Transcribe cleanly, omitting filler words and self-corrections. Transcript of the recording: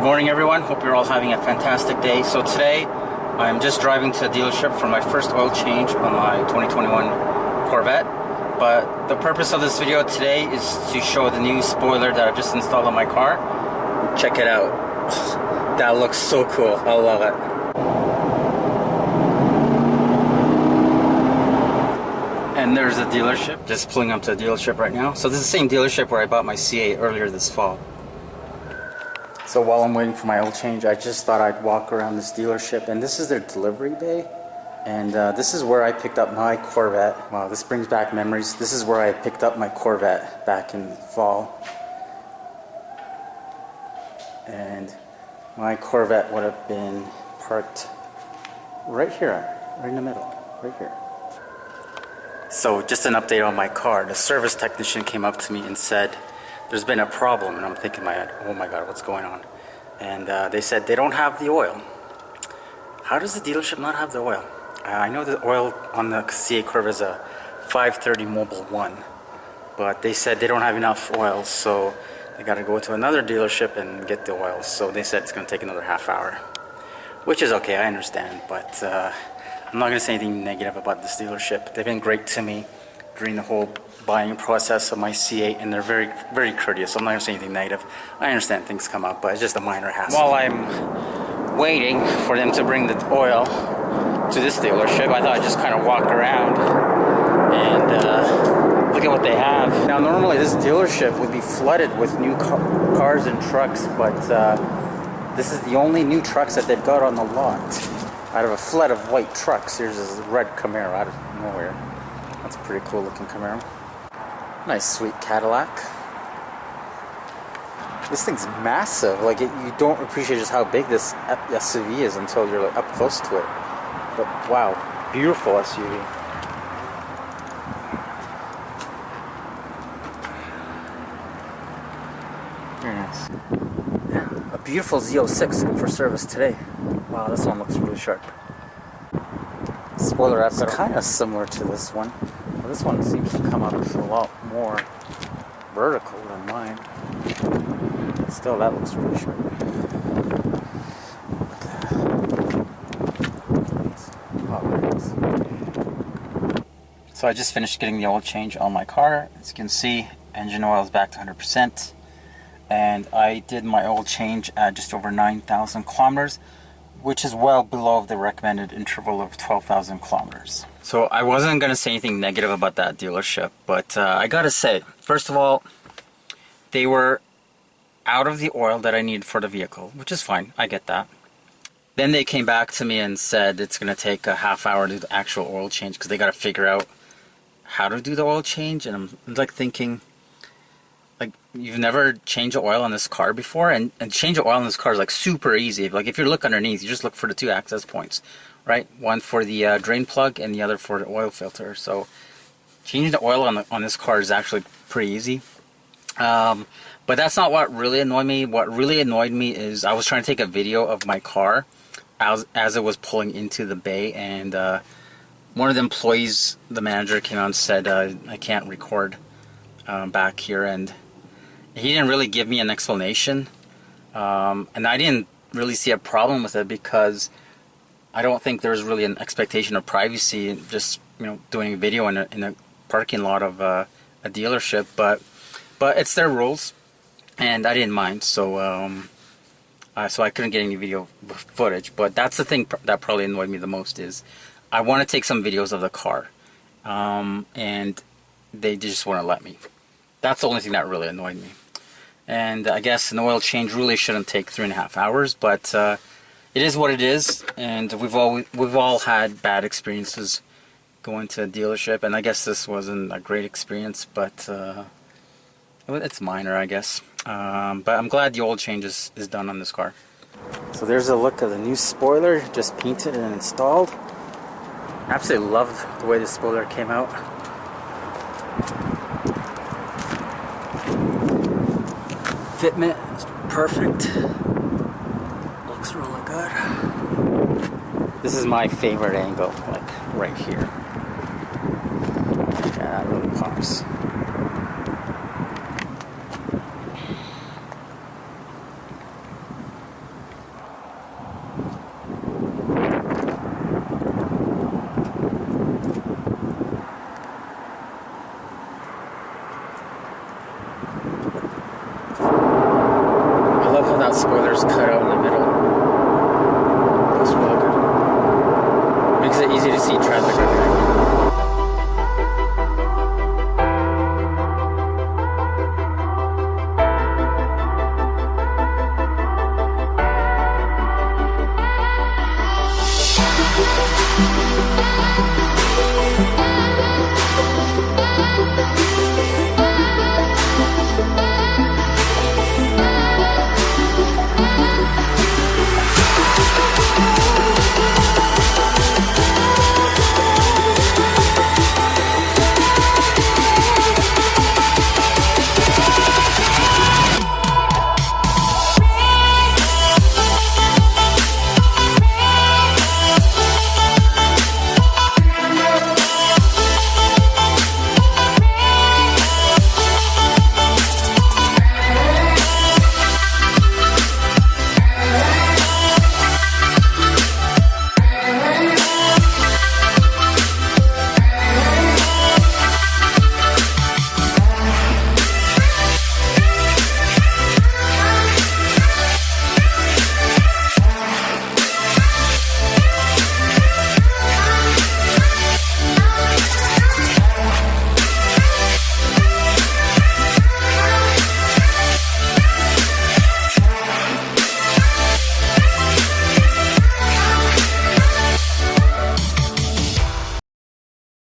Good morning, everyone. Hope you're all having a fantastic day. So today, I'm just driving to a dealership for my first oil change on my 2021 Corvette. But the purpose of this video today is to show the new spoiler that I've just installed on my car. Check it out. That looks so cool. I love it. And there's a dealership. Just pulling up to a dealership right now. So this is the same dealership where I bought my C8 earlier this fall. So while I'm waiting for my oil change, I just thought I'd walk around this dealership, and this is their delivery bay, and this is where I picked up my Corvette. Wow, this brings back memories. This is where I picked up my Corvette back in the fall, and my Corvette would have been parked right here, right in the middle, right here. So just an update on my car. The service technician came up to me and said, there's been a problem, and I'm thinking in my head, oh my god, what's going on? And they said they don't have the oil. How does the dealership not have the oil? I know the oil on the C8 Corvette is a 530 Mobil 1, but they said they don't have enough oil, so they got to go to another dealership and get the oil. So they said it's going to take another half hour, which is okay, I understand, but I'm not going to say anything negative about this dealership. They've been great to me during the whole buying process of my C8, and they're very, very courteous. So I'm not going to say anything negative. I understand things come up, but it's just a minor hassle. While I'm waiting for them to bring the oil to this dealership, I thought I'd just kind of walk around and look at what they have. Now, normally this dealership would be flooded with new cars and trucks, but this is the only new trucks that they've got on the lot. Out of a flood of white trucks, here's this red Camaro out of nowhere. That's a pretty cool looking Camaro. Nice sweet Cadillac. This thing's massive. Like, you don't appreciate just how big this SUV is until you're like up close to it. But wow, beautiful SUV. Very nice. Yeah, a beautiful Z06 in for service today. Wow, this one looks really sharp. Spoiler, that's kind of similar to this one. Well, this one seems to come up a lot more vertical than mine. But still, that looks really sharp. So I just finished getting the oil change on my car. As you can see, engine oil is back to 100%. And I did my oil change at just over 9,000 kilometers, which is well below the recommended interval of 12,000 kilometers. So I wasn't going to say anything negative about that dealership, but I got to say, first of all, they were out of the oil that I needed for the vehicle, which is fine, I get that. Then they came back to me and said it's going to take a half hour to do the actual oil change because they got to figure out how to do the oil change, and I'm like thinking, like, you've never changed the oil on this car before, and change the oil on this car is like super easy. Like, if you look underneath, you just look for the two access points, right? One for the drain plug and the other for the oil filter. So changing the oil on this car is actually pretty easy. But that's not what really annoyed me. What really annoyed me is I was trying to take a video of my car as it was pulling into the bay, and one of the employees, the manager, came out and said, I can't record back here, and he didn't really give me an explanation, and I didn't really see a problem with it because I don't think there's really an expectation of privacy just, you know, doing a video in a parking lot of a dealership, but it's their rules, and I didn't mind, so so I couldn't get any video footage. But that's the thing that probably annoyed me the most, is I want to take some videos of the car, and they just wouldn't let me. That's the only thing that really annoyed me. And I guess an oil change really shouldn't take 3.5 hours, but it is what it is, and we've all had bad experiences going to a dealership, and I guess this wasn't a great experience, but it's minor, I guess. But I'm glad the oil change is done on this car. So there's a look of the new spoiler, just painted and installed. I absolutely love the way the spoiler came out. Fitment is perfect. Looks really good. This is my favorite angle, like right here. Yeah, that really pops. without spoilers cut out in the middle. Looks really good. Makes it easy to see traffic right there.